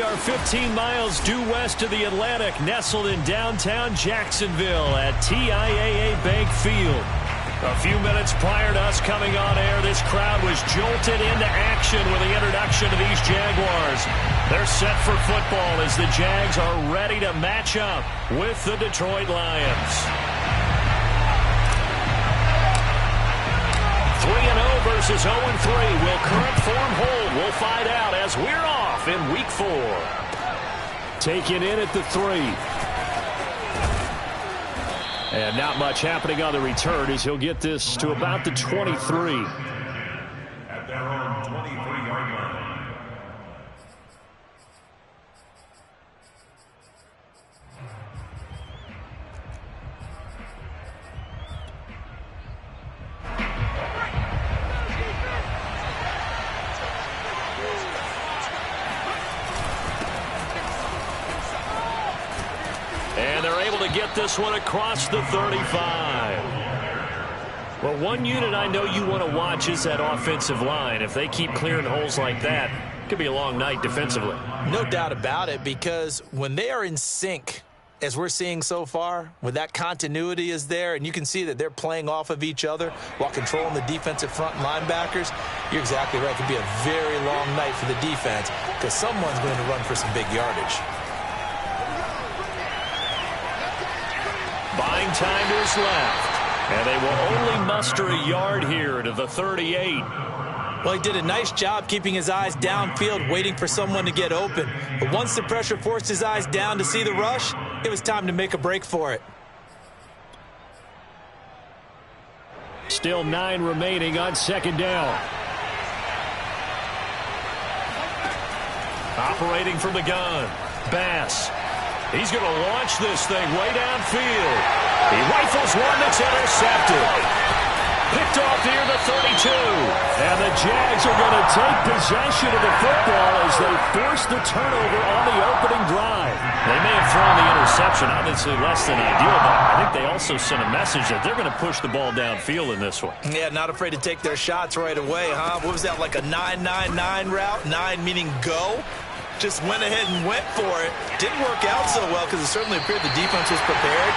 are 15 miles due west of the Atlantic, nestled in downtown Jacksonville at TIAA Bank Field. A few minutes prior to us coming on air, this crowd was jolted into action with the introduction of these Jaguars. They're set for football as the Jags are ready to match up with the Detroit Lions. 3-0 versus 0-3. Will current form hold? We'll find out as we're off in Week 4. Taken in at the 3. And not much happening on the return as he'll get this to about the 23. At their own 23-yard line. And they're able to get this one across the 35. Well, one unit I know you want to watch is that offensive line. If they keep clearing holes like that, it could be a long night defensively. No doubt about it, because when they are in sync, as we're seeing so far, when that continuity is there, and you can see that they're playing off of each other while controlling the defensive front and linebackers, you're exactly right. It could be a very long night for the defense because someone's going to run for some big yardage. Buying time to his left. And they will only muster a yard here to the 38. Well, he did a nice job keeping his eyes downfield, waiting for someone to get open. But once the pressure forced his eyes down to see the rush, it was time to make a break for it. Still 9 remaining on second down. Operating from the gun. Bass. He's going to launch this thing way downfield. He rifles one that's intercepted. Picked off near the 32. And the Jags are going to take possession of the football as they force the turnover on the opening drive. They may have thrown the interception, obviously less than ideal, but I think they also sent a message that they're going to push the ball downfield in this one. Yeah, not afraid to take their shots right away, huh? What was that, like a 9-9-9 route? 9 meaning go? Just went ahead and went for it. Didn't work out so well because it certainly appeared the defense was prepared.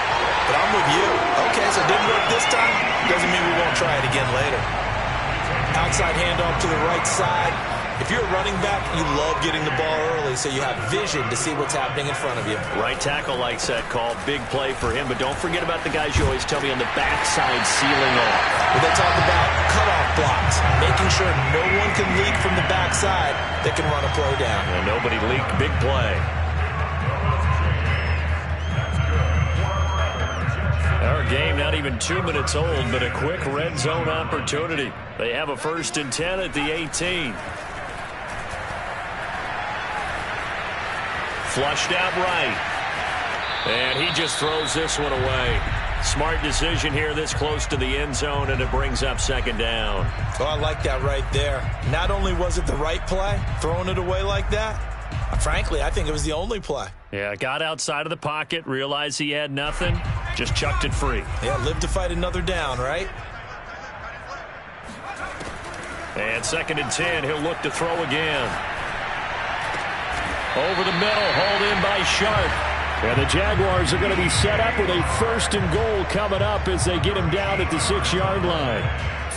But I'm with you. Okay, so it didn't work this time. Doesn't mean we won't try it again later. Outside handoff to the right side. If you're a running back, you love getting the ball early so you have vision to see what's happening in front of you. Right tackle likes that call. Big play for him. But don't forget about the guys you always tell me on the backside sealing off. Well, they talk about cutoff blocks, making sure no one can leak from the backside that can run a play down. And nobody leaked. Big play. Our game not even 2 minutes old, but a quick red zone opportunity. They have a 1st and 10 at the 18. Flushed out right. And he just throws this one away. Smart decision here this close to the end zone, and it brings up second down. Oh, I like that right there. Not only was it the right play, throwing it away like that, frankly, I think it was the only play. Yeah, got outside of the pocket, realized he had nothing, just chucked it free. Yeah, live to fight another down, right? And 2nd and 10, he'll look to throw again. Over the middle, hauled in by Sharp. And the Jaguars are going to be set up with a 1st and goal coming up as they get him down at the 6-yard line.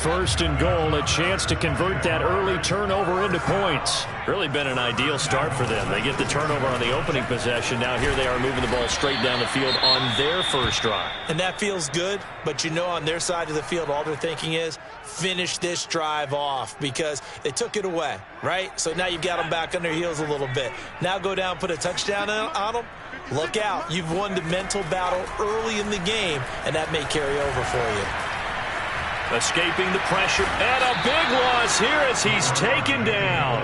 1st and goal, a chance to convert that early turnover into points. Really been an ideal start for them. They get the turnover on the opening possession. Now here they are moving the ball straight down the field on their first drive. And that feels good, but you know on their side of the field all they're thinking is finish this drive off because they took it away, right? So now you've got them back on their heels a little bit. Now go down, put a touchdown on them. Look out. You've won the mental battle early in the game, and that may carry over for you. Escaping the pressure, and a big loss here as he's taken down.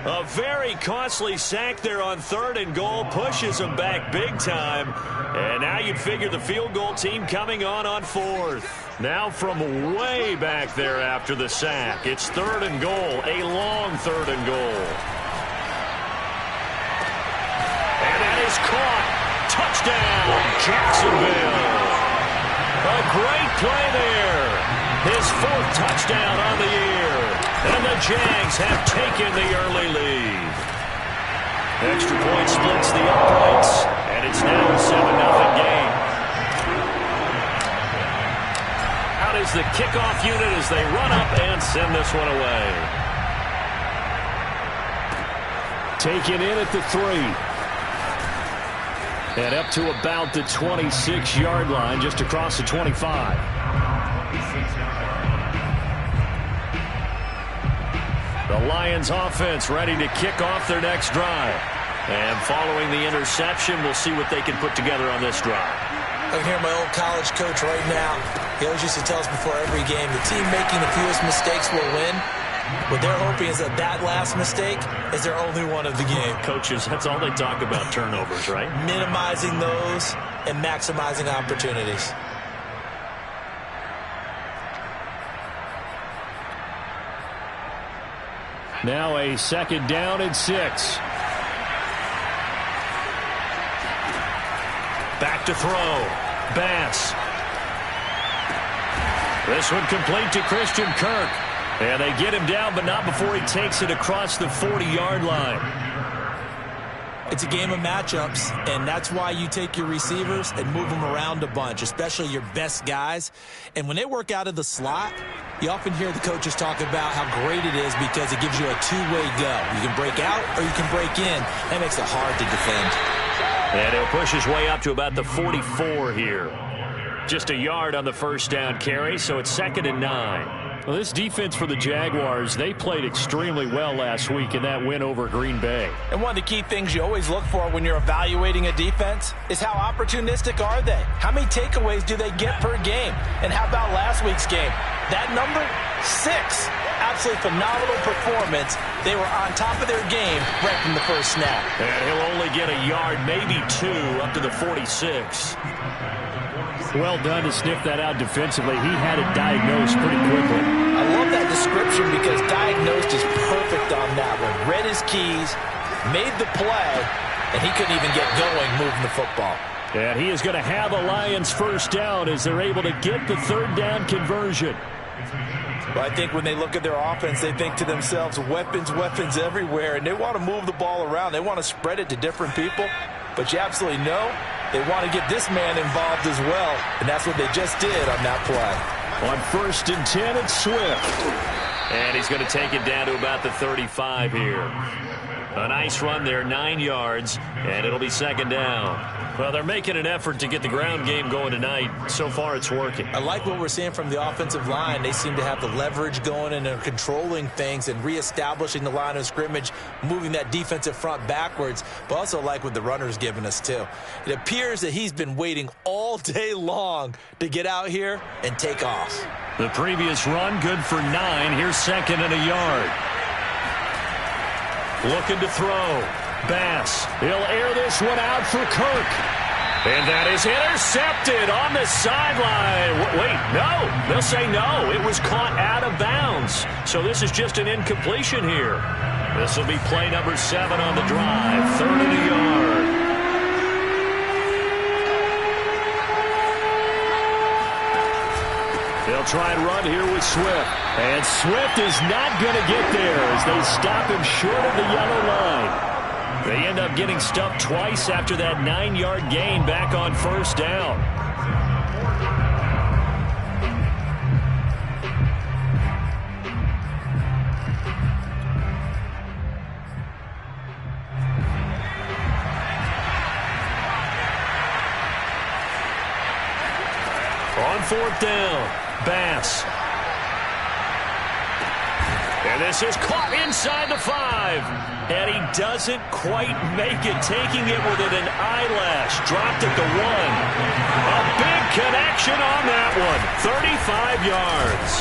A very costly sack there on 3rd and goal, pushes him back big time. And now you'd figure the field goal team coming on 4th. Now from way back there after the sack, it's 3rd and goal, a long 3rd and goal. And that is caught. Touchdown, Jacksonville. A great play there. His 4th touchdown on the year. And the Jags have taken the early lead. Extra point splits the uprights, and it's now a 7-0 game. Out is the kickoff unit as they run up and send this one away. Taken in at the 3. And up to about the 26-yard line, just across the 25. The Lions offense ready to kick off their next drive. And following the interception, we'll see what they can put together on this drive. I can hear my old college coach right now. He always used to tell us before every game, the team making the fewest mistakes will win. What they're hoping is that last mistake is their only one of the game. Coaches, that's all they talk about, turnovers, right? Minimizing those and maximizing opportunities. Now a 2nd down and 6. Back to throw. Bass. This one complete to Christian Kirk. And they get him down, but not before he takes it across the 40-yard line. It's a game of matchups, and that's why you take your receivers and move them around a bunch, especially your best guys. And when they work out of the slot, you often hear the coaches talk about how great it is because it gives you a two-way go. You can break out or you can break in. That makes it hard to defend. And he'll push his way up to about the 44 here. Just a yard on the first down carry, so it's 2nd and 9. Well, this defense for the Jaguars, they played extremely well last week in that win over Green Bay. And one of the key things you always look for when you're evaluating a defense is how opportunistic are they? How many takeaways do they get per game? And how about last week's game? That number, 6. Absolutely phenomenal performance. They were on top of their game right from the first snap. And he'll only get a yard, maybe 2, up to the 46. Well done to sniff that out defensively. He had it diagnosed pretty quickly. I love that description because diagnosed is perfect on that one. Read his keys, made the play, and he couldn't even get going moving the football. And he is going to have a Lions first down as they're able to get the 3rd down conversion. Well, I think when they look at their offense, they think to themselves, weapons, weapons everywhere, and they want to move the ball around. They want to spread it to different people, but you absolutely know they want to get this man involved as well, and that's what they just did on that play. On 1st and 10, it's Swift. And he's going to take it down to about the 35 here. A nice run there, 9 yards, and it'll be 2nd down. Well, they're making an effort to get the ground game going tonight. So far, it's working. I like what we're seeing from the offensive line. They seem to have the leverage going, and they're controlling things and reestablishing the line of scrimmage, moving that defensive front backwards, but also like what the runner's giving us, too. It appears that he's been waiting all day long to get out here and take off. The previous run, good for 9. Here's 2nd and a yard. Looking to throw. Bass. He'll air this one out for Kirk. And that is intercepted on the sideline. Wait, no. They'll say no. It was caught out of bounds. So this is just an incompletion here. This will be play number 7 on the drive. 3rd and a yard. They'll try and run here with Swift. And Swift is not going to get there as they stop him short of the yellow line. They end up getting stuffed twice after that 9-yard gain back on 1st down. On 4th down, Bass. And this is caught inside the 5. And he doesn't quite make it, taking it within an eyelash. Dropped at the 1. A big connection on that one. 35 yards.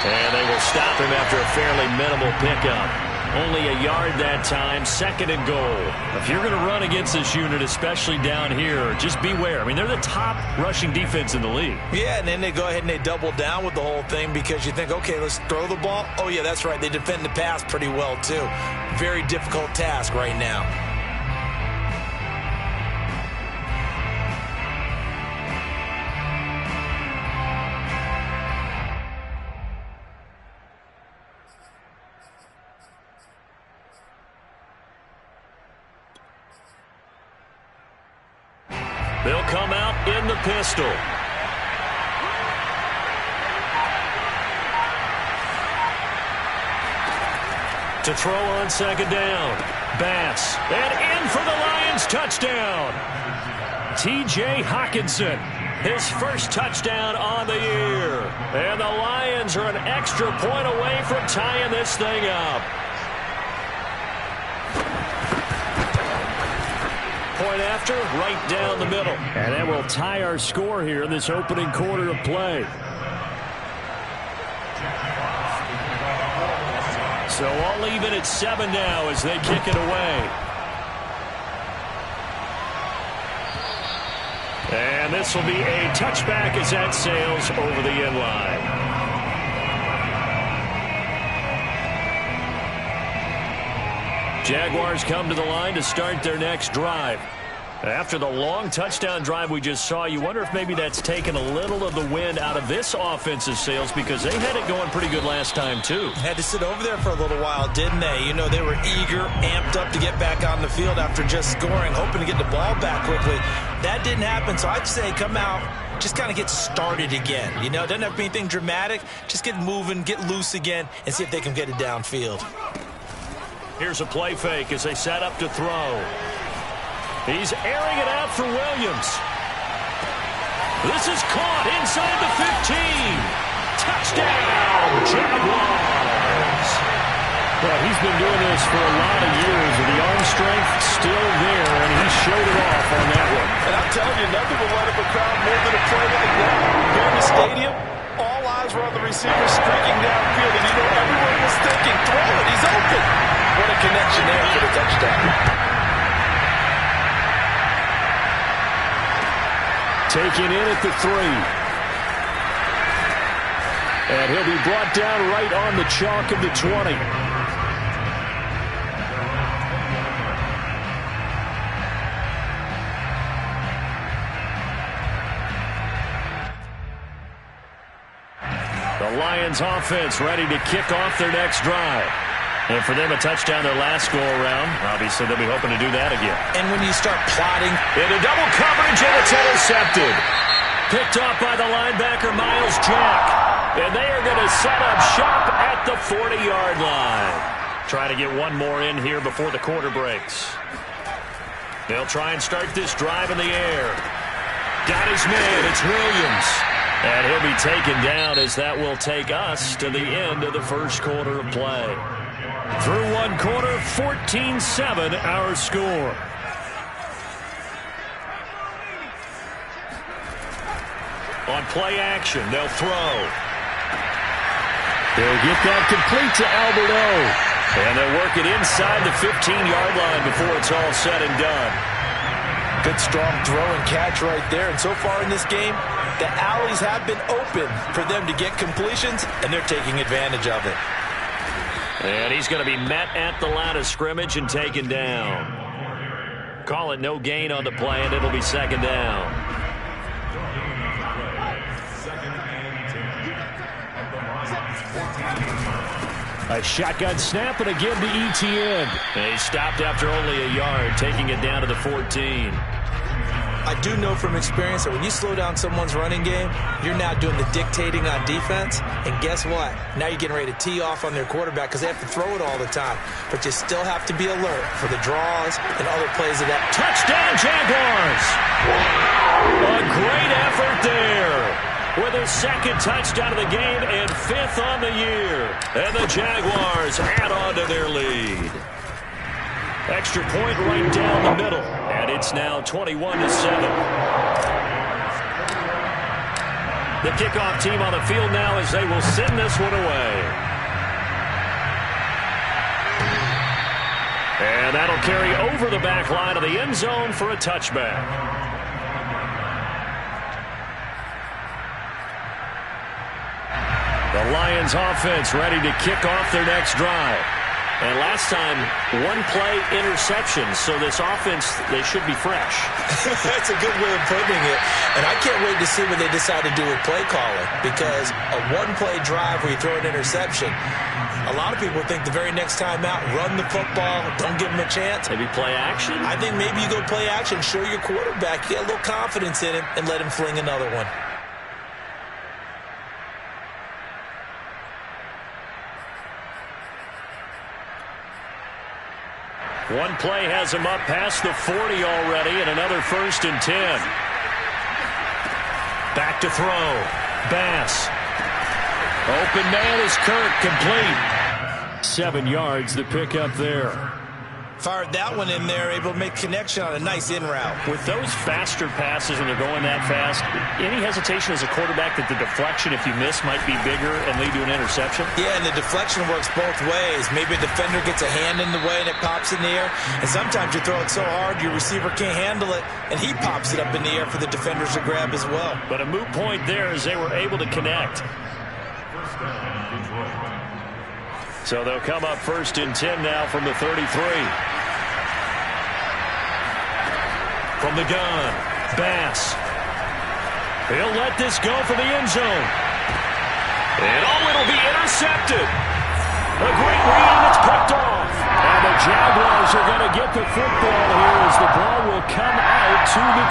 And they will stop him after a fairly minimal pickup. Only a yard that time, 2nd and goal. If you're going to run against this unit, especially down here, just beware. I mean, they're the top rushing defense in the league. Yeah, and then they go ahead and they double down with the whole thing because you think, okay, let's throw the ball. Oh, yeah, that's right. They defend the pass pretty well, too. Very difficult task right now. They'll come out in the pistol. To throw on second down. Bass. And in for the Lions touchdown. T.J. Hockenson. His first touchdown on the year. And the Lions are an extra point away from tying this thing up. Point after, right down the middle. And that will tie our score here in this opening quarter of play. So all even at 7 now as they kick it away. And this will be a touchback as that sails over the end line. Jaguars come to the line to start their next drive. After the long touchdown drive we just saw, you wonder if maybe that's taken a little of the wind out of this offensive sails because they had it going pretty good last time too. Had to sit over there for a little while, didn't they? You know, they were eager, amped up to get back on the field after just scoring, hoping to get the ball back quickly. That didn't happen, so I'd say come out, just kind of get started again. You know, it doesn't have to be anything dramatic. Just get moving, get loose again, and see if they can get it downfield. Here's a play fake as they set up to throw. He's airing it out for Williams. This is caught inside the 15. Touchdown, Jaguars. Well, he's been doing this for a lot of years, and the arm strength still there, and he showed it off on that one. And I'm telling you, nothing will light up a crowd more than a play like that. Here in the stadium, all eyes were on the receiver streaking downfield, and you know everyone was thinking, throw it, he's open. What a connection there for the touchdown. Taken in at the 3. And he'll be brought down right on the chalk of the 20. The Lions offense ready to kick off their next drive. And for them, a touchdown their last go-around. Obviously, they'll be hoping to do that again. And when you start plotting into double coverage, and it's intercepted. Picked off by the linebacker, Miles Jack. And they are going to set up shop at the 40-yard line. Trying to get one more in here before the quarter breaks. They'll try and start this drive in the air. Got his man. It's Williams. And he'll be taken down as that will take us to the end of the first quarter of play. Through one quarter, 14-7 our score. On play action, they'll throw. They'll get that complete to Alberto. And they'll work it inside the 15-yard line before it's all said and done. Good strong throw and catch right there. And so far in this game, the alleys have been open for them to get completions, and they're taking advantage of it. And he's going to be met at the line of scrimmage and taken down. Call it no gain on the play, and it'll be second down. A shotgun snap and a give to ETN. And he stopped after only a yard, taking it down to the 14. I do know from experience that when you slow down someone's running game, you're now doing the dictating on defense. And guess what? Now you're getting ready to tee off on their quarterback because they have to throw it all the time. But you still have to be alert for the draws and other plays of that. Touchdown, Jaguars! A great effort there with his second touchdown of the game and 5th on the year. And the Jaguars add on to their lead. Extra point right down the middle. And it's now 21-7. The kickoff team on the field now as they will send this one away. And that'll carry over the back line of the end zone for a touchback. The Lions offense ready to kick off their next drive. And last time, one play interception. So this offense, they should be fresh. That's a good way of putting it. And I can't wait to see what they decide to do with play calling, because a one-play drive where you throw an interception, a lot of people think the very next time out, run the football, don't give them a chance. Maybe play action? I think maybe you go play action, show your quarterback, get a little confidence in him, and let him fling another one. One play has him up past the 40 already, and another 1st and 10. Back to throw. Bass. Open man is Kirk, complete. 7 yards, the pickup there. Fired that one in there, able to make connection on a nice in route. With those faster passes when they're going that fast, any hesitation as a quarterback that the deflection, if you miss, might be bigger and lead to an interception? Yeah, and the deflection works both ways. Maybe a defender gets a hand in the way and it pops in the air. And sometimes you throw it so hard your receiver can't handle it, and he pops it up in the air for the defenders to grab as well. But a moot point there as they were able to connect. So they'll come up 1st and 10 now from the 33. From the gun, Bass. He'll let this go for the end zone. And it'll be intercepted. A great read, and it's picked off. And the Jaguars are going to get the football here as the ball will come out to the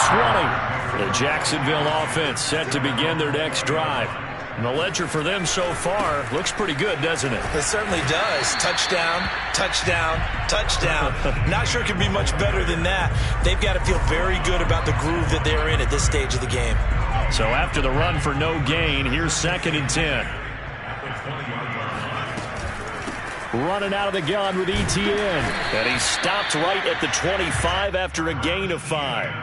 20. The Jacksonville offense set to begin their next drive. And the ledger for them so far looks pretty good, doesn't it? It certainly does. Touchdown, touchdown, touchdown. Not sure it can be much better than that. They've got to feel very good about the groove that they're in at this stage of the game. So after the run for no gain, here's 2nd and 10. Running out of the gun with ETN. And he stopped right at the 25 after a gain of 5.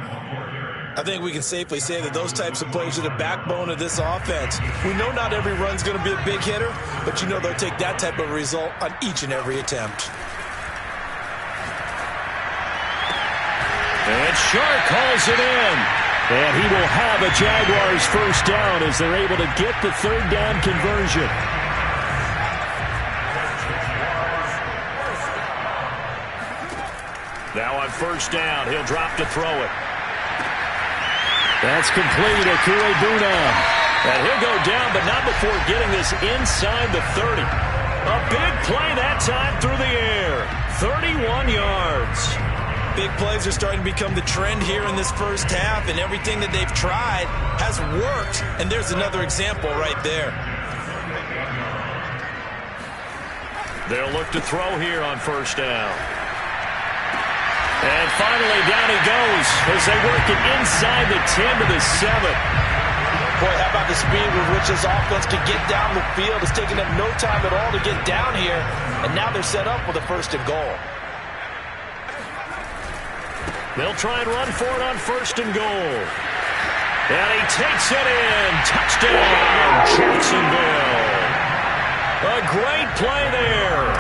I think we can safely say that those types of plays are the backbone of this offense. We know not every run's going to be a big hitter, but you know they'll take that type of result on each and every attempt. And Shark calls it in. And he will have a Jaguars 1st down as they're able to get the 3rd down conversion. Now on 1st down, he'll drop to throw it. That's complete. Akure-Buna. And he'll go down, but not before getting this inside the 30. A big play that time through the air. 31 yards. Big plays are starting to become the trend here in this first half, and everything that they've tried has worked. And there's another example right there. They'll look to throw here on 1st down. And finally, down he goes as they work it inside the 10 to the 7. Boy, how about the speed with which this offense can get down the field? It's taking them no time at all to get down here, and now they're set up with a 1st and goal. They'll try and run for it on 1st and goal. And he takes it in. Touchdown, Jacksonville. A great play there.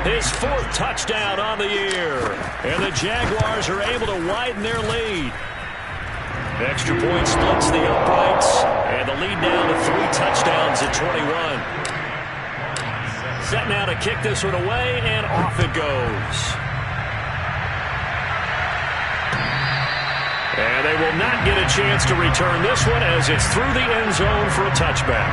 His 4th touchdown on the year. And the Jaguars are able to widen their lead. Extra point splits the uprights. And the lead now to 3 touchdowns at 21. Set now to kick this one away, and off it goes. And they will not get a chance to return this one as it's through the end zone for a touchback.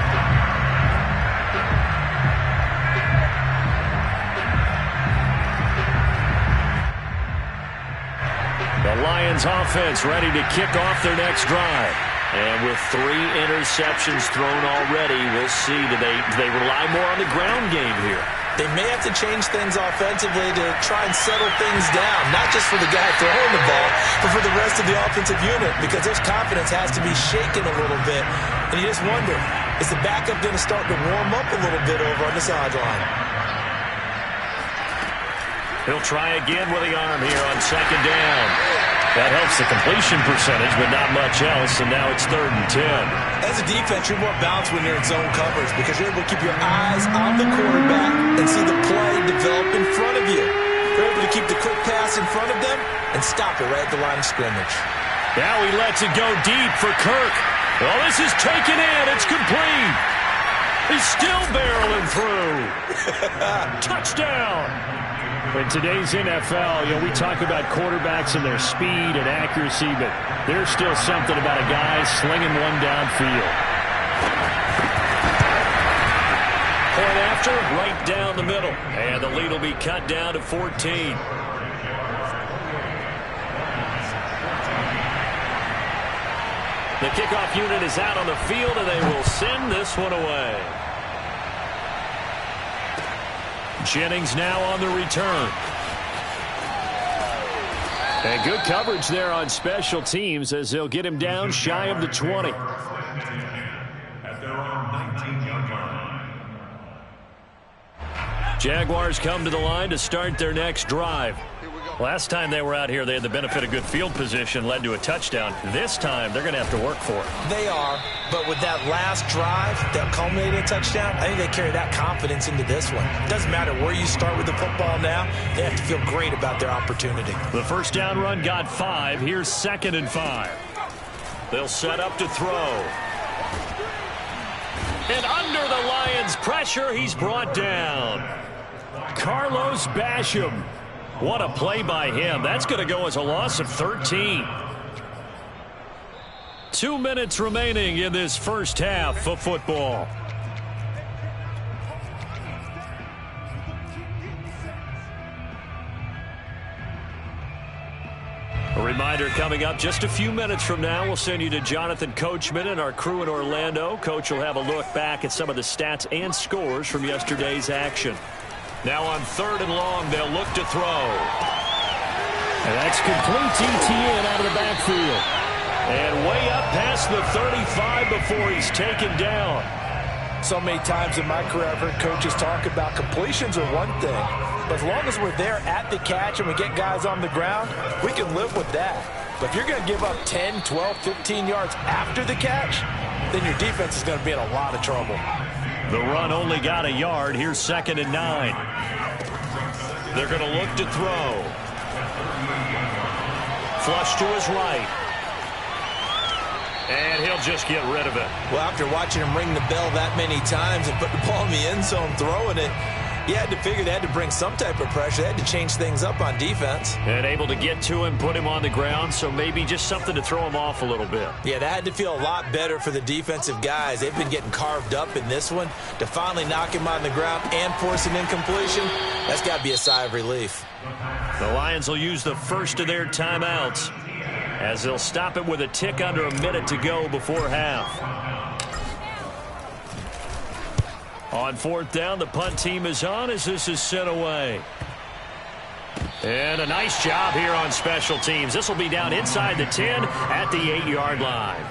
The Lions offense ready to kick off their next drive. And with 3 interceptions thrown already, we'll see. Do they rely more on the ground game here? They may have to change things offensively to try and settle things down, not just for the guy throwing the ball, but for the rest of the offensive unit, because their confidence has to be shaken a little bit. And you just wonder, is the backup going to start to warm up a little bit over on the sideline? He'll try again with the arm here on 2nd down. That helps the completion percentage, but not much else, and now it's 3rd and 10. As a defense, you're more balanced when you're in zone coverage because you're able to keep your eyes on the quarterback and see the play develop in front of you. You're able to keep the quick pass in front of them and stop it right at the line of scrimmage. Now he lets it go deep for Kirk. Well, this is taken in. It's complete. He's still barreling through. Touchdown. In today's NFL, we talk about quarterbacks and their speed and accuracy, but there's still something about a guy slinging one downfield. Point after, right down the middle. And the lead will be cut down to 14. The kickoff unit is out on the field, and they will send this one away. Jennings now on the return. And good coverage there on special teams as they'll get him down shy of the 20. At their own 19-yard line. Jaguars come to the line to start their next drive. Last time they were out here, they had the benefit of good field position, led to a touchdown. This time, they're going to have to work for it. They are, but with that last drive that culminated in a touchdown, I think they carry that confidence into this one. It doesn't matter where you start with the football now. They have to feel great about their opportunity. The first down run got 5. Here's 2nd and 5. They'll set up to throw. And under the Lions' pressure, he's brought down. Carlos Basham. What a play by him. That's going to go as a loss of 13. 2 minutes remaining in this first half of football. A reminder coming up just a few minutes from now, we'll send you to Jonathan Coachman and our crew in Orlando. Coach will have a look back at some of the stats and scores from yesterday's action. Now on 3rd and long, they'll look to throw. And that's complete ETN out of the backfield. And way up past the 35 before he's taken down. So many times in my career, I've heard coaches talk about completions are one thing. But as long as we're there at the catch and we get guys on the ground, we can live with that. But if you're going to give up 10, 12, 15 yards after the catch, then your defense is going to be in a lot of trouble. The run only got a yard. Here's 2nd and 9. They're going to look to throw. Flush to his right. And he'll just get rid of it. Well, after watching him ring the bell that many times and put the ball in the end zone throwing it, you had to figure they had to bring some type of pressure. They had to change things up on defense. And able to get to him, put him on the ground, so maybe just something to throw him off a little bit. Yeah, that had to feel a lot better for the defensive guys. They've been getting carved up in this one. To finally knock him on the ground and force an incompletion, that's got to be a sigh of relief. The Lions will use the first of their timeouts as they'll stop it with a tick under a minute to go before half. On 4th down, the punt team is on as this is sent away. And a nice job here on special teams. This will be down inside the 10 at the 8-yard line.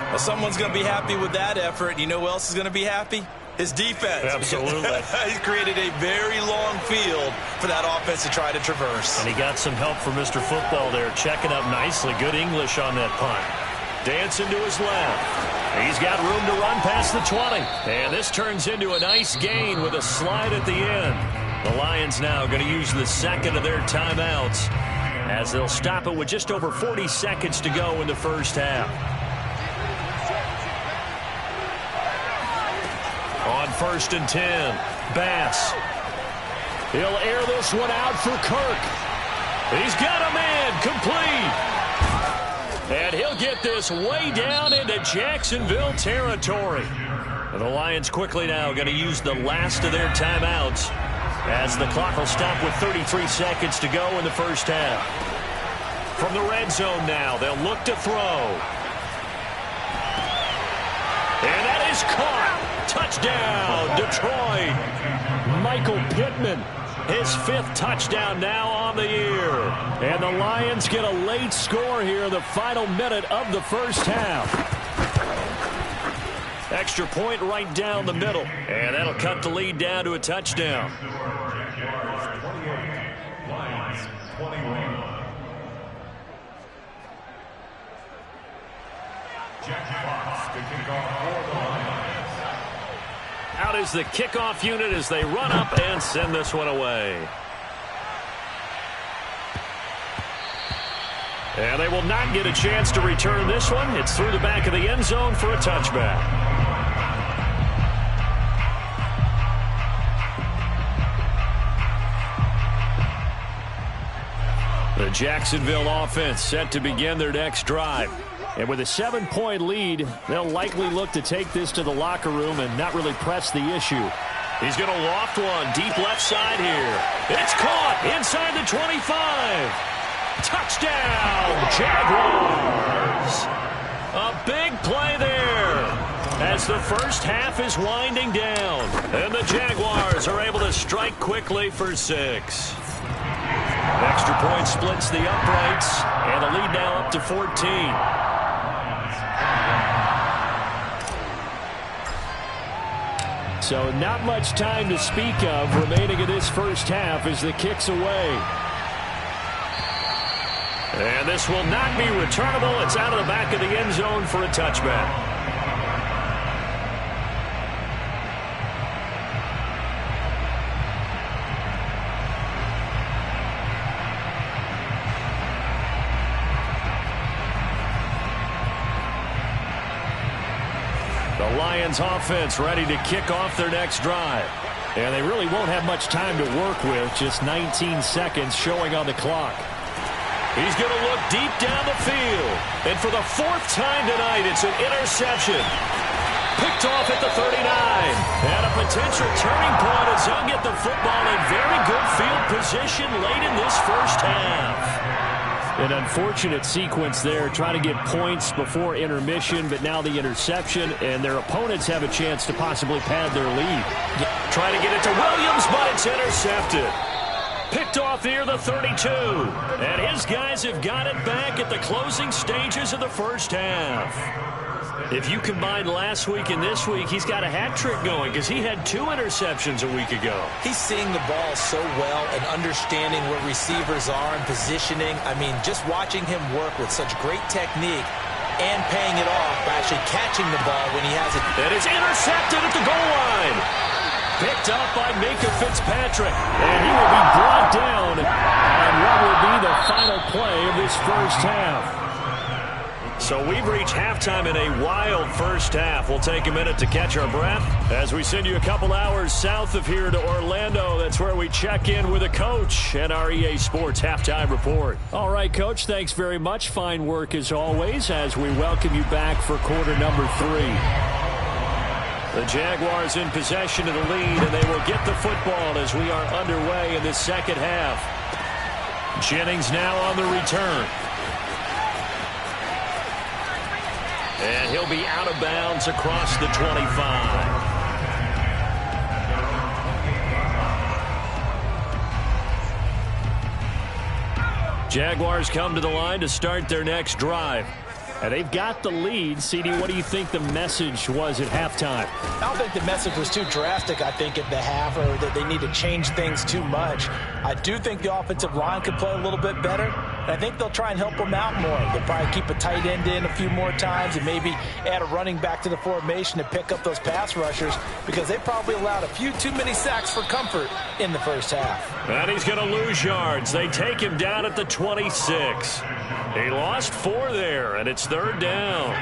Well, someone's going to be happy with that effort. You know who else is going to be happy? His defense. Absolutely. He's created a very long field for that offense to try to traverse. And he got some help from Mr. Football there, checking up nicely. Good English on that punt. Dancing to his left. He's got room to run past the 20. And this turns into a nice gain with a slide at the end. The Lions now going to use the second of their timeouts as they'll stop it with just over 40 seconds to go in the first half. On 1st and 10, Bass. He'll air this one out for Kirk. He's got a man complete. And he'll get this way down into Jacksonville territory. And the Lions quickly now going to use the last of their timeouts as the clock will stop with 33 seconds to go in the first half. From the red zone now, they'll look to throw. And that is caught. Touchdown, Detroit. Michael Pittman, his 5th touchdown now on the year. And the Lions get a late score here in the final minute of the first half. Extra point right down the middle. And that'll cut the lead down to a touchdown. Lions 21. Jaguars to kick off for the Lions. Out is the kickoff unit as they run up and send this one away. And they will not get a chance to return this one. It's through the back of the end zone for a touchback. The Jacksonville offense set to begin their next drive. And with a 7-point lead, they'll likely look to take this to the locker room and not really press the issue. He's going to loft one deep left side here. It's caught inside the 25. Touchdown, Jaguars. A big play there as the first half is winding down. And the Jaguars are able to strike quickly for 6. Extra point splits the uprights, and the lead now up to 14. So not much time to speak of remaining in this first half as the kick's away. And this will not be returnable. It's out of the back of the end zone for a touchback. The Lions offense ready to kick off their next drive. And they really won't have much time to work with, just 19 seconds showing on the clock. He's going to look deep down the field. And for the 4th time tonight, it's an interception. Picked off at the 39. And a potential turning point as he'll get the football in very good field position late in this first half. An unfortunate sequence there, trying to get points before intermission, but now the interception, and their opponents have a chance to possibly pad their lead. Trying to get it to Williams, but it's intercepted. Picked off near the 32. And his guys have got it back at the closing stages of the first half. If you combine last week and this week, he's got a hat trick going because he had 2 interceptions a week ago. He's seeing the ball so well and understanding where receivers are and positioning. I mean, just watching him work with such great technique and paying it off by actually catching the ball when he has it. And it's intercepted at the goal line. Picked up by Minka Fitzpatrick. And he will be brought down on what will be the final play of this first half. So we've reached halftime in a wild first half. We'll take a minute to catch our breath as we send you a couple hours south of here to Orlando. That's where we check in with a coach and our EA Sports halftime report. All right, Coach, thanks very much. Fine work as always as we welcome you back for quarter number 3. The Jaguars in possession of the lead, and they will get the football as we are underway in this second half. Jennings now on the return. And he'll be out of bounds across the 25. Jaguars come to the line to start their next drive. And they've got the lead. CD, what do you think the message was at halftime? I don't think the message was too drastic, I think, at the half, or that they need to change things too much. I do think the offensive line could play a little bit better, and I think they'll try and help them out more. They'll probably keep a tight end in a few more times and maybe add a running back to the formation to pick up those pass rushers because they probably allowed a few too many sacks for comfort in the first half. And he's going to lose yards. They take him down at the 26. He lost 4 there, and it's 3rd down.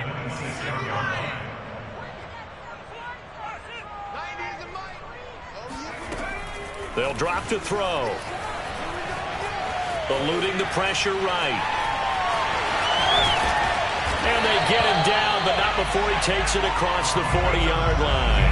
They'll drop to throw. Eluding the pressure right. And they get him down, but not before he takes it across the 40-yard line.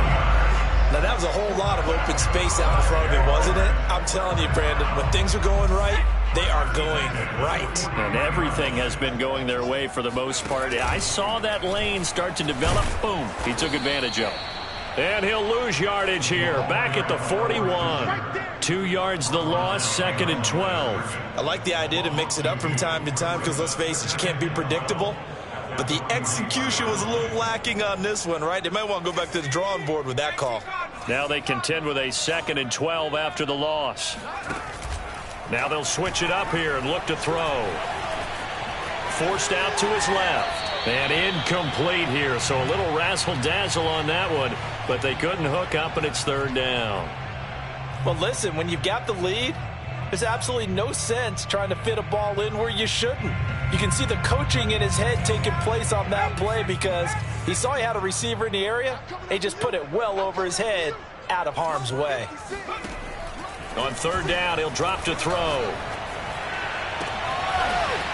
Now, that was a whole lot of open space out in front of him, wasn't it? I'm telling you, Brandon, when things are going right, they are going right. And everything has been going their way for the most part. I saw that lane start to develop. Boom. He took advantage of it. And he'll lose yardage here. Back at the 41. 2 yards the loss, 2nd and 12. I like the idea to mix it up from time to time because, let's face it, you can't be predictable. But the execution was a little lacking on this one, right? They might want to go back to the drawing board with that call. Now they contend with a 2nd and 12 after the loss. Now they'll switch it up here and look to throw. Forced out to his left. And incomplete here, so a little razzle-dazzle on that one. But they couldn't hook up, and it's 3rd down. Well, listen, when you've got the lead, there's absolutely no sense trying to fit a ball in where you shouldn't. You can see the coaching in his head taking place on that play because he saw he had a receiver in the area. He just put it well over his head out of harm's way. On 3rd down, he'll drop to throw.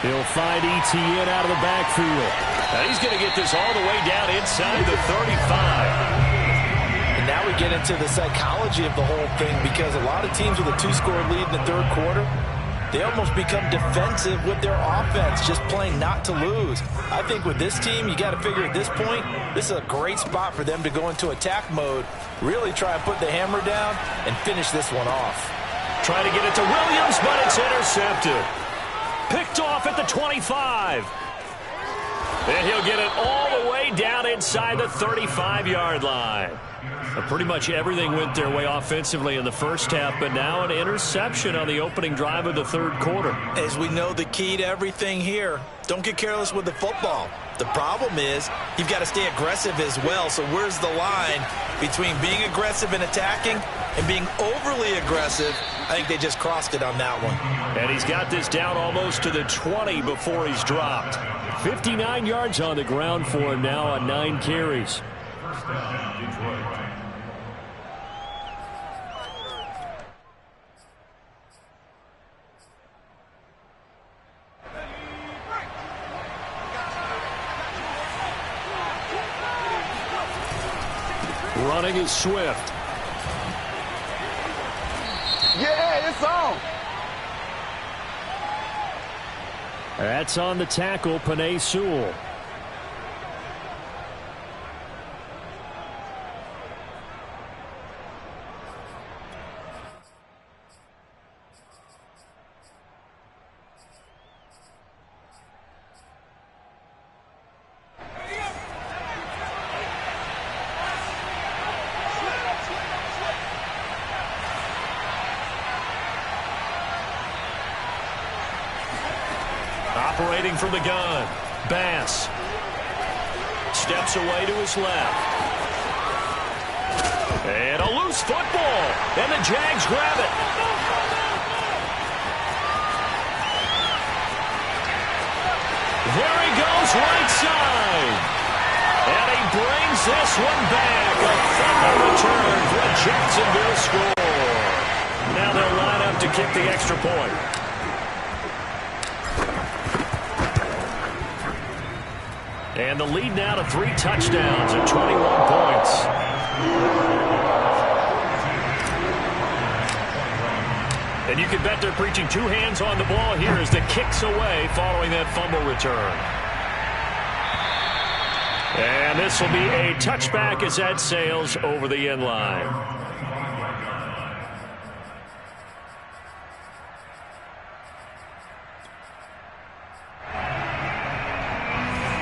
He'll find ETN out of the backfield. Now he's going to get this all the way down inside the 35. And now we get into the psychology of the whole thing, because a lot of teams with a 2-score lead in the third quarter, they almost become defensive with their offense, just playing not to lose. I think with this team, you got to figure at this point, this is a great spot for them to go into attack mode, really try and put the hammer down and finish this one off. Trying to get it to Williams, but it's intercepted. Picked off at the 25. And he'll get it all the way down inside the 35-yard line. Pretty much everything went their way offensively in the first half, but now an interception on the opening drive of the third quarter. As we know, the key to everything here, don't get careless with the football. The problem is you've got to stay aggressive as well. So where's the line between being aggressive and attacking and being overly aggressive? I think they just crossed it on that one. And he's got this down almost to the 20 before he's dropped. 59 yards on the ground for him now on 9 carries. First down, Detroit. Running is Swift. Yeah, it's on. That's on the tackle, Penei Sewell. Operating from the gun, Bass. Steps away to his left. And a loose football. And the Jags grab it. There he goes, right side. And he brings this one back. A fumble return for a Jacksonville score. Now they'll line up to kick the extra point. And the lead now to 3 touchdowns and 21 points. And you can bet they're preaching 2 hands on the ball here as the kick's away following that fumble return. And this will be a touchback as that sails over the end line.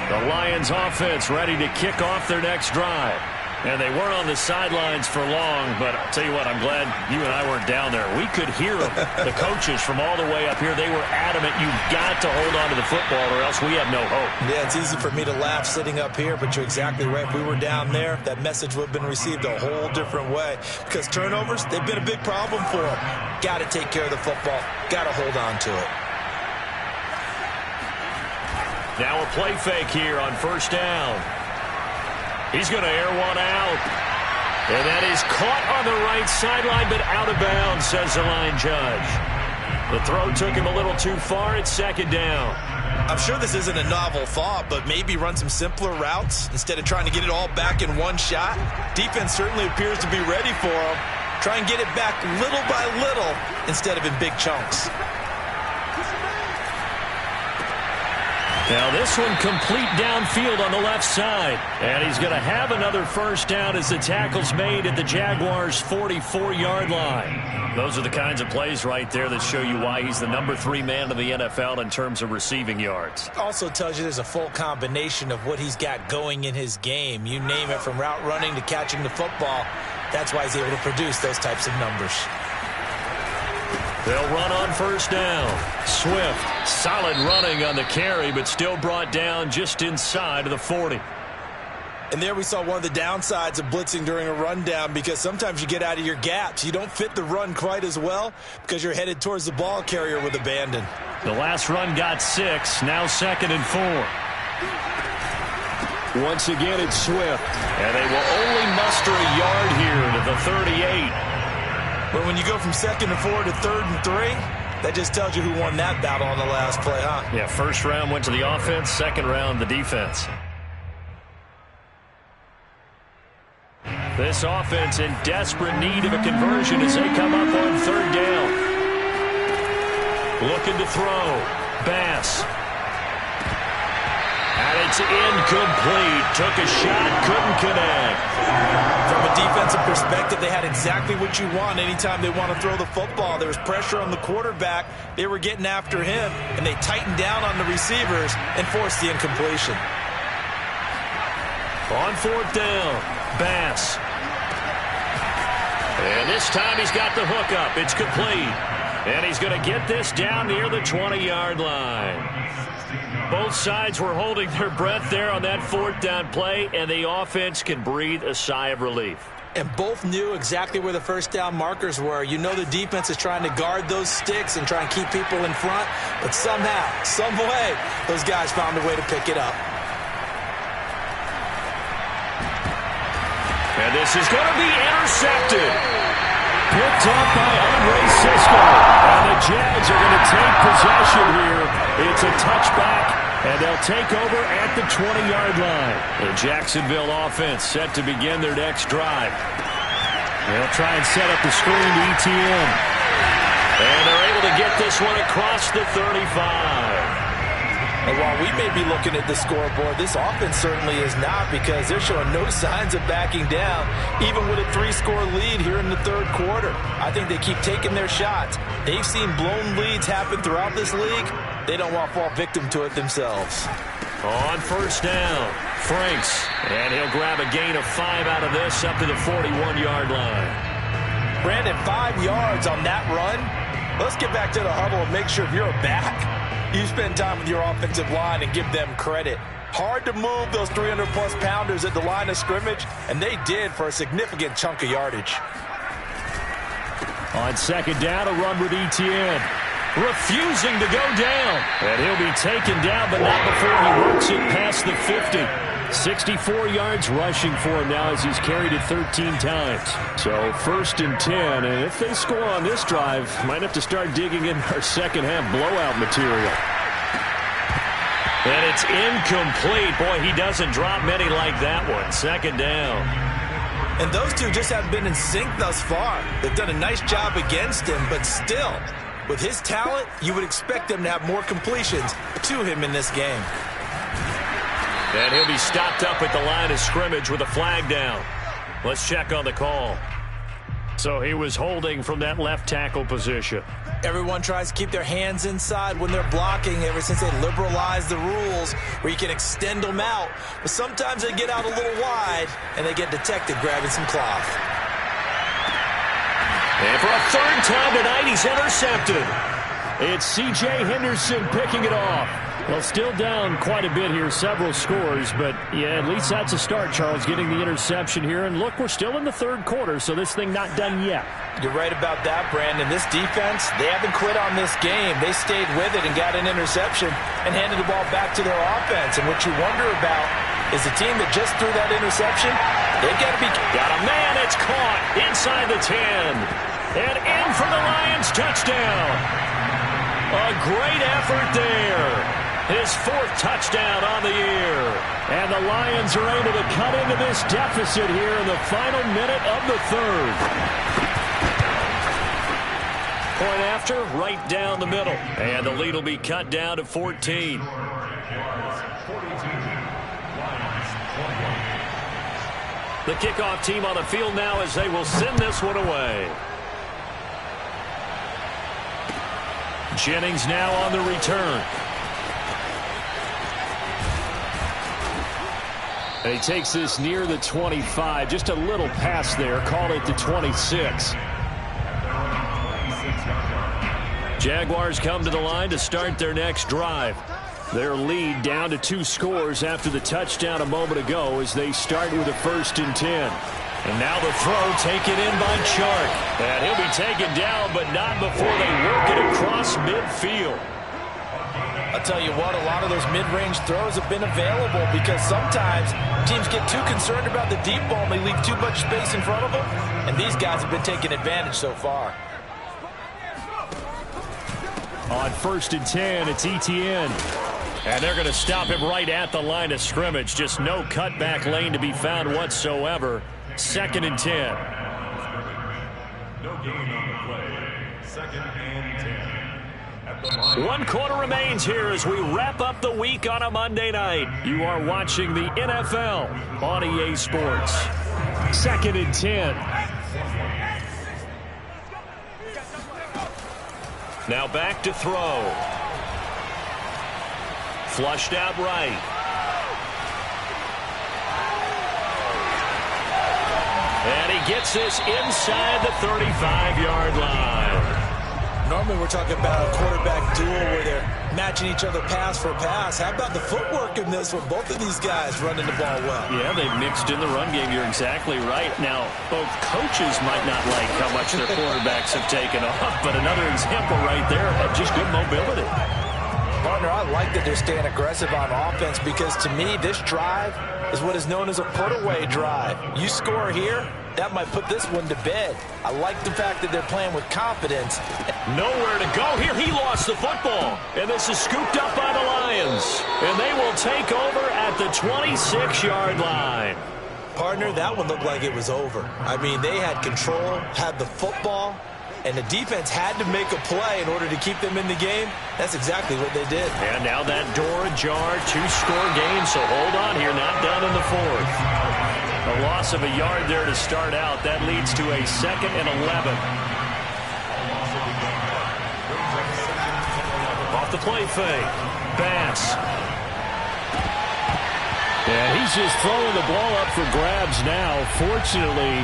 The Lions offense ready to kick off their next drive. And they weren't on the sidelines for long, but I'll tell you what, I'm glad you and I weren't down there. We could hear them, the coaches from all the way up here. They were adamant, you've got to hold on to the football or else we have no hope. Yeah, it's easy for me to laugh sitting up here, but you're exactly right. If we were down there, that message would have been received a whole different way. Because turnovers, they've been a big problem for them. Got to take care of the football. Got to hold on to it. Now a play fake here on first down. He's going to air one out. And that is caught on the right sideline, but out of bounds, says the line judge. The throw took him a little too far. It's second down. I'm sure this isn't a novel thought, but maybe run some simpler routes instead of trying to get it all back in one shot. Defense certainly appears to be ready for him. Try and get it back little by little instead of in big chunks. Now this one complete downfield on the left side. And he's going to have another first down as the tackle's made at the Jaguars' 44-yard line. Those are the kinds of plays right there that show you why he's the number 3 man in the NFL in terms of receiving yards. Also tells you there's a full combination of what he's got going in his game. You name it, from route running to catching the football. That's why he's able to produce those types of numbers. They'll run on first down. Swift, solid running on the carry, but still brought down just inside of the 40. And there we saw one of the downsides of blitzing during a rundown, because sometimes you get out of your gaps. You don't fit the run quite as well because you're headed towards the ball carrier with abandon. The last run got 6, now 2nd and 4. Once again, it's Swift. And they will only muster a yard here to the 38. But when you go from 2nd and 4 to 3rd and 3, That just tells you who won that battle on the last play, huh? Yeah, first round went to the offense, second round the defense. This offense in desperate need of a conversion as they come up on third down. Looking to throw. Bass. And it's incomplete. Took a shot, couldn't connect. From a defensive perspective, they had exactly what you want anytime they want to throw the football. There was pressure on the quarterback. They were getting after him, and they tightened down on the receivers and forced the incompletion. On fourth down, Bass. And this time he's got the hook up. It's complete. And he's going to get this down near the 20-yard line. Both sides were holding their breath there on that fourth down play, and the offense can breathe a sigh of relief. And both knew exactly where the first down markers were. You know the defense is trying to guard those sticks and try and keep people in front, but somehow, some way, those guys found a way to pick it up. And this is going to be intercepted. Picked up by Andre Cisco. And the Jags are going to take possession here. It's a touchback, and they'll take over at the 20-yard line. The Jacksonville offense set to begin their next drive. They'll try and set up the screen to ETN. And they're able to get this one across the 35. And while we may be looking at the scoreboard, this offense certainly is not, because they're showing no signs of backing down, even with a 3-score lead here in the third quarter. I think they keep taking their shots. They've seen blown leads happen throughout this league. They don't want to fall victim to it themselves. On first down, Franks. And he'll grab a gain of 5 out of this up to the 41-yard line. Brandon, 5 yards on that run. Let's get back to the huddle and make sure if you're a back, you spend time with your offensive line and give them credit. Hard to move those 300-plus pounders at the line of scrimmage, and they did for a significant chunk of yardage. On second down, a run with ETN. Refusing to go down. And he'll be taken down, but not before he works it past the 50. 64 yards rushing for him now as he's carried it 13 times. So first and 10, and if they score on this drive, might have to start digging in our second half blowout material. And it's incomplete. Boy, he doesn't drop many like that one. Second down. And those two just haven't been in sync thus far. They've done a nice job against him, but still, with his talent, you would expect them to have more completions to him in this game. And he'll be stopped up at the line of scrimmage with a flag down. Let's check on the call. So he was holding from that left tackle position. Everyone tries to keep their hands inside when they're blocking ever since they liberalized the rules where you can extend them out. But sometimes they get out a little wide and they get detected grabbing some cloth. And for a third time tonight, he's intercepted. It's C.J. Henderson picking it off. Well, still down quite a bit here, several scores, but yeah, at least that's a start, Charles, getting the interception here. And look, we're still in the third quarter, so this thing not done yet. You're right about that, Brandon. This defense, they haven't quit on this game. They stayed with it and got an interception and handed the ball back to their offense. And what you wonder about is the team that just threw that interception, they've got to be... Got a man, it's caught inside the 10. And in for the Lions touchdown. A great effort there. His fourth touchdown on the year. And the Lions are able to cut into this deficit here in the final minute of the third. Point after, right down the middle. And the lead will be cut down to 14. The kickoff team on the field now as they will send this one away. Jennings now on the return. And he takes this near the 25. Just a little pass there. Call it the 26. Jaguars come to the line to start their next drive. Their lead down to 2 scores after the touchdown a moment ago as they start with a 1st and 10. And now the throw taken in by Chark. And he'll be taken down, but not before they work it across midfield. I'll tell you what, a lot of those mid-range throws have been available because sometimes teams get too concerned about the deep ball and they leave too much space in front of them, and these guys have been taking advantage so far. On 1st and 10, it's Etienne. And they're going to stop him right at the line of scrimmage. Just no cutback lane to be found whatsoever. 2nd and 10. No gain on the play. 2nd and 10. At the line. 1 quarter remains here as we wrap up the week on a Monday night. You are watching the NFL on EA Sports. 2nd and 10. Now back to throw. Flushed out right. And he gets this inside the 35-yard line. Normally we're talking about a quarterback duel where they're matching each other pass for pass. How about the footwork in this with both of these guys running the ball well? Yeah, they've mixed in the run game. You're exactly right. Now, both coaches might not like how much their quarterbacks have taken off, but another example right there of just good mobility. Partner, I like that they're staying aggressive on offense because to me, this drive is what is known as a put-away drive. You score here, that might put this one to bed. I like the fact that they're playing with confidence. Nowhere to go here. He lost the football. And this is scooped up by the Lions. And they will take over at the 26-yard line. Partner, that one looked like it was over. I mean, they had control, had the football, and the defense had to make a play in order to keep them in the game. That's exactly what they did. And now that door ajar, 2-score game, so hold on here, not done in the 4th. A loss of a yard there to start out. That leads to a 2nd and 11. Off the play fake. Bass. And he's just throwing the ball up for grabs now. Fortunately,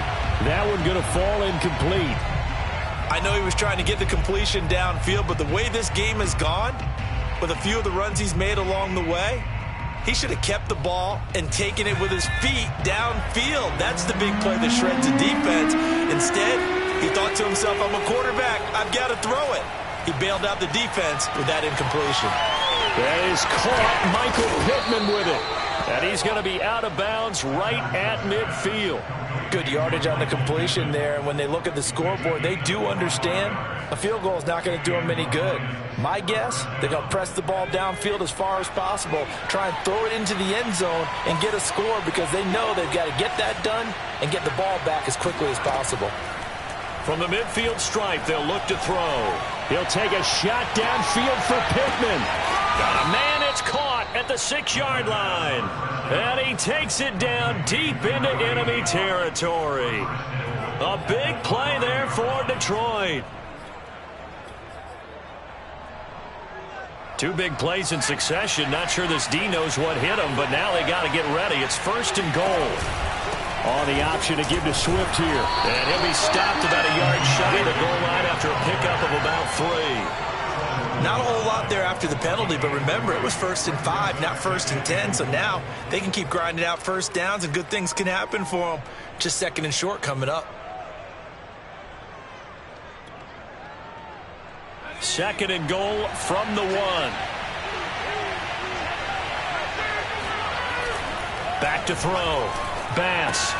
that one going to fall incomplete. I know he was trying to get the completion downfield, but the way this game has gone, with a few of the runs he's made along the way, he should have kept the ball and taken it with his feet downfield. That's the big play that shreds the defense. Instead, he thought to himself, I'm a quarterback. I've got to throw it. He bailed out the defense with that incompletion. That is caught. Michael Pittman with it. And he's going to be out of bounds right at midfield. Good yardage on the completion there. And when they look at the scoreboard, they do understand a field goal is not going to do them any good. My guess, they're going to press the ball downfield as far as possible, try and throw it into the end zone and get a score because they know they've got to get that done and get the ball back as quickly as possible. From the midfield stripe, they'll look to throw. He'll take a shot downfield for Pittman. Got a man, it's caught at the 6-yard line. And he takes it down deep into enemy territory. A big play there for Detroit. 2 big plays in succession. Not sure this D knows what hit him, but now they got to get ready. It's 1st and goal. On the option to give to Swift here. And he'll be stopped about a yard shy of the goal line after a pickup of about 3. Not a whole lot there after the penalty, but remember, it was 1st and 5, not 1st and 10. So now they can keep grinding out first downs, and good things can happen for them. Just 2nd and short coming up. 2nd and goal from the 1. Back to throw. Bass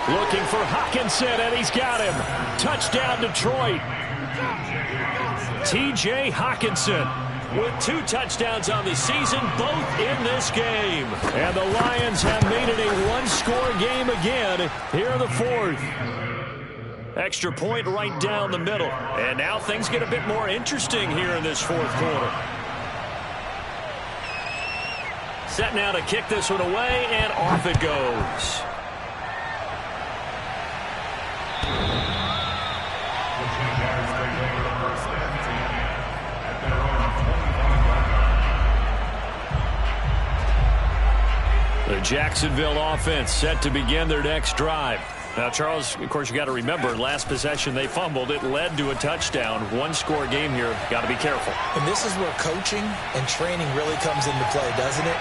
looking for Hockenson, and he's got him. Touchdown, Detroit. T.J. Hockenson with 2 touchdowns on the season, both in this game. And the Lions have made it a 1-score game again here in the 4th. Extra point right down the middle. And now things get a bit more interesting here in this 4th quarter. Set now to kick this one away, and off it goes. The Jacksonville offense set to begin their next drive. Now, Charles, of course, you got to remember, last possession they fumbled. It led to a touchdown. 1-score game here. Got to be careful. And this is where coaching and training really comes into play, doesn't it?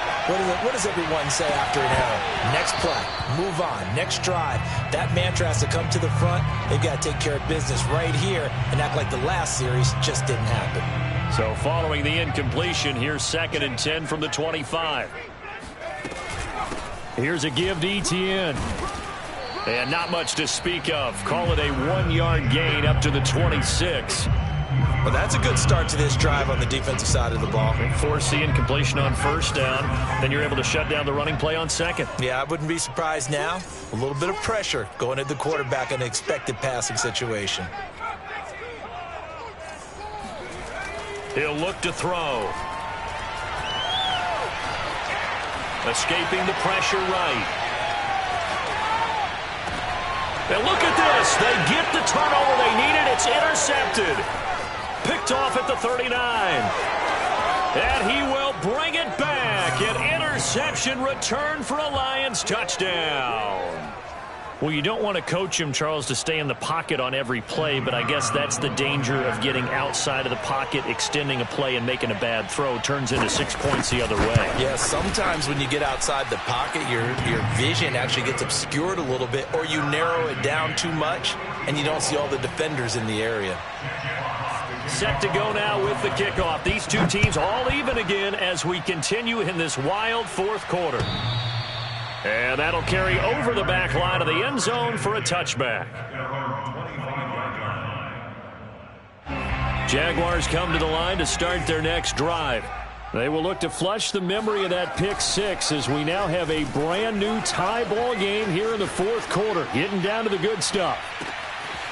What does everyone say after an error? Next play, move on, next drive. That mantra has to come to the front. They've got to take care of business right here and act like the last series just didn't happen. So following the incompletion, here's 2nd and 10 from the 25. Here's a give to Etienne. And not much to speak of. Call it a 1-yard gain up to the 26. Well, that's a good start to this drive on the defensive side of the ball. Forcing completion on first down. Then you're able to shut down the running play on second. Yeah, I wouldn't be surprised now. A little bit of pressure going at the quarterback in an expected passing situation. He'll look to throw. Escaping the pressure right. And look at this. They get the turnover they needed. It's intercepted. Picked off at the 39. And he will bring it back. An interception return for a Lions touchdown. Well, you don't want to coach him, Charles, to stay in the pocket on every play, but I guess that's the danger of getting outside of the pocket, extending a play, and making a bad throw. Turns into 6 points the other way. Yeah, sometimes when you get outside the pocket, your vision actually gets obscured a little bit, or you narrow it down too much, and you don't see all the defenders in the area. Set to go now with the kickoff. These two teams all even again as we continue in this wild fourth quarter. And that'll carry over the back line of the end zone for a touchback. Jaguars come to the line to start their next drive. They will look to flush the memory of that pick six as we now have a brand new tie ball game here in the fourth quarter. Getting down to the good stuff.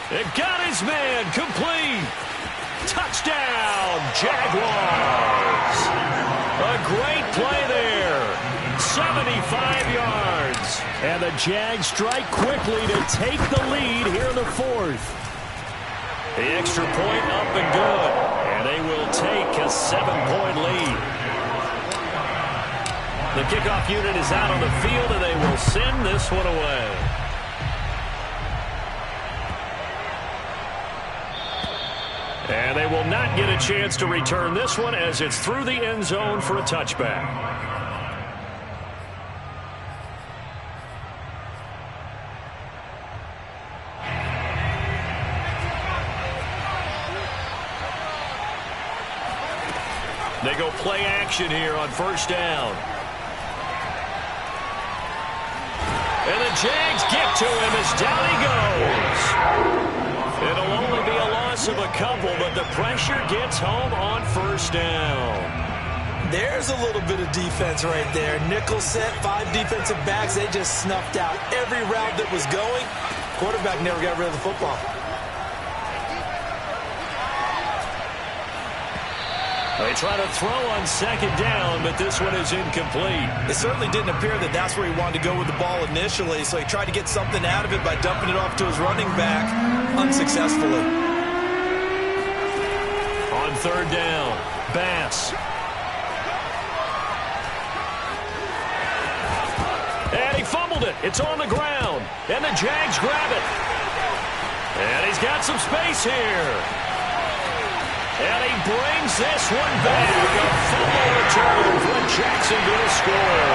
It got his man complete. Touchdown, Jaguars. A great play there. 75 yards. And the Jags strike quickly to take the lead here in the fourth. The extra point up and good. And they will take a 7-point lead. The kickoff unit is out on the field, and they will send this one away. And they will not get a chance to return this one as it's through the end zone for a touchback. They go play action here on first down. And the Jags get to him as down he goes. It'll only be a loss of a couple, but the pressure gets home on first down. There's a little bit of defense right there. Nickel set, 5 defensive backs. They just snuffed out every route that was going. Quarterback never got rid of the football. They try to throw on second down, but this one is incomplete. It certainly didn't appear that that's where he wanted to go with the ball initially, so he tried to get something out of it by dumping it off to his running back unsuccessfully. On third down, Bass. And he fumbled it. It's on the ground. And the Jags grab it. And he's got some space here. And he brings this one back. A fumble return for a Jacksonville score.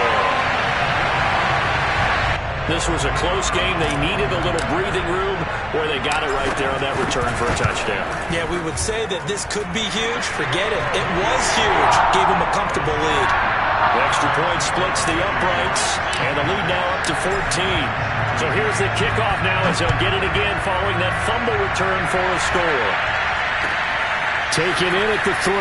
This was a close game. They needed a little breathing room, or they got it right there on that return for a touchdown. Yeah, we would say that this could be huge. Forget it. It was huge. Gave him a comfortable lead. The extra point splits the uprights, and the lead now up to 14. So here's the kickoff now as they'll get it again following that fumble return for a score. Taken in at the 3.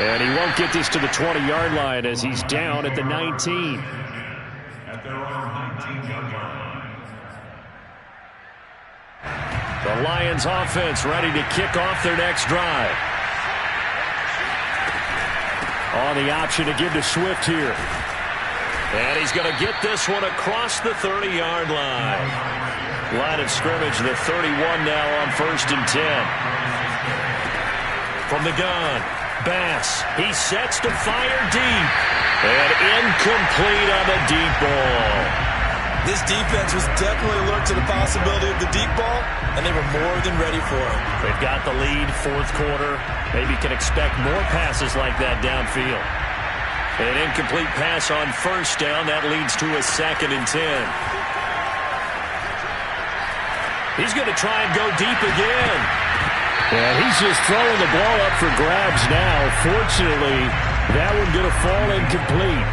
And he won't get this to the 20-yard line as he's down at the 19. At their own 19-yard line. The Lions offense ready to kick off their next drive. On the option to give to Swift here. And he's going to get this one across the 30-yard line. Line of scrimmage, the 31 now on 1st and 10. From the gun, Bass. He sets to fire deep. And incomplete on the deep ball. This defense was definitely alert to the possibility of the deep ball, and they were more than ready for it. They've got the lead, fourth quarter. Maybe can expect more passes like that downfield. An incomplete pass on first down. That leads to a 2nd and 10. He's going to try and go deep again. And he's just throwing the ball up for grabs now. Fortunately, that one going to fall incomplete.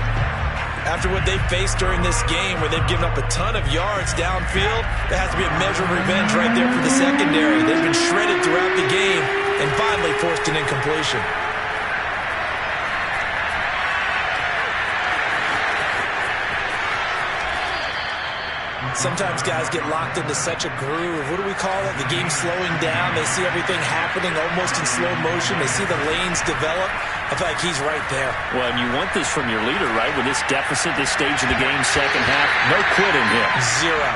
After what they faced during this game where they've given up a ton of yards downfield, there has to be a measure of revenge right there for the secondary. They've been shredded throughout the game and finally forced an incompletion. Sometimes guys get locked into such a groove. What do we call it? The game slowing down. They see everything happening almost in slow motion. They see the lanes develop. I feel like he's right there. Well, and you want this from your leader, right? With this deficit, this stage of the game, second half, no quitting him. Zero.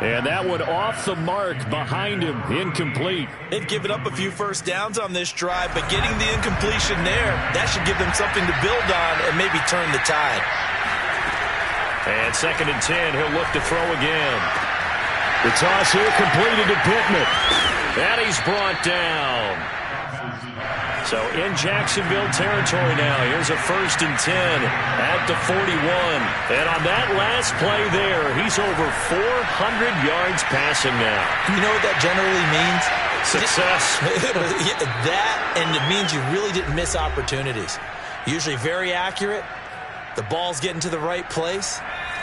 And that one off the mark behind him, incomplete. They've given up a few first downs on this drive, but getting the incompletion there, that should give them something to build on and maybe turn the tide. And 2nd and 10, he'll look to throw again. The toss here completed to Pittman. And he's brought down. So in Jacksonville territory now, here's a 1st and 10 at the 41. And on that last play there, he's over 400 yards passing now. You know what that generally means? Success. That, and it means you really didn't miss opportunities. Usually very accurate. The ball's getting to the right place.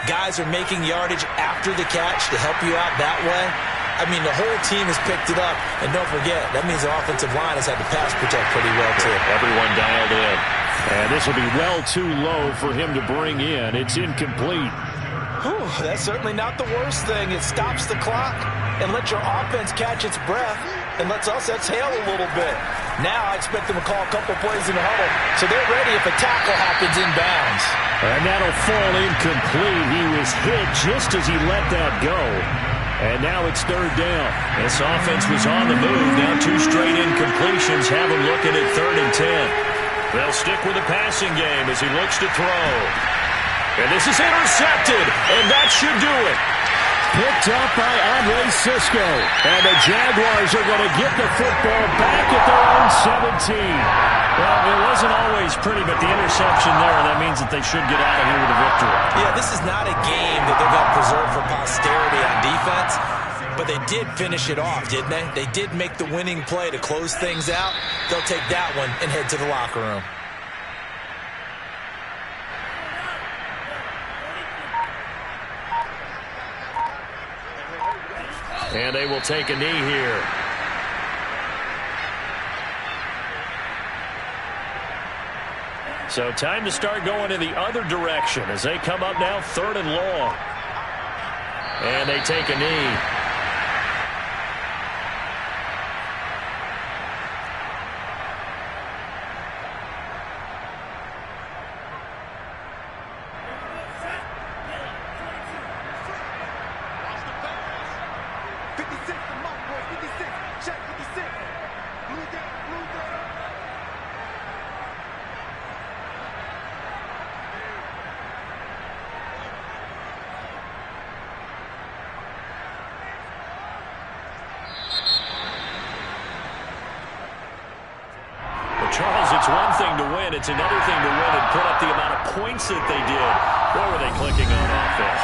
Guys are making yardage after the catch to help you out that way. I mean, the whole team has picked it up. And don't forget, that means the offensive line has had to pass protect pretty well, too. Everyone dialed in. And this will be well too low for him to bring in. It's incomplete. Whew, that's certainly not the worst thing. It stops the clock and lets your offense catch its breath and lets us exhale a little bit. Now I expect them to call a couple plays in the huddle, so they're ready if a tackle happens inbounds. And that'll fall incomplete. He was hit just as he let that go. And now it's 3rd down. This offense was on the move. Now 2 straight incompletions have him looking at 3rd and 10. They'll stick with the passing game as he looks to throw. And this is intercepted, and that should do it. Picked up by Andre Sisco. And the Jaguars are going to get the football back at their own 17. Well, it wasn't always pretty, but the interception there, that means that they should get out of here with a victory. Yeah, this is not a game that they're going to preserve for posterity on defense, but they did finish it off, didn't they? They did make the winning play to close things out. They'll take that one and head to the locker room. And they will take a knee here. So time to start going in the other direction as they come up now 3rd and long. And they take a knee. Charles, it's one thing to win. It's another thing to win and put up the amount of points that they did. What were they clicking on offense?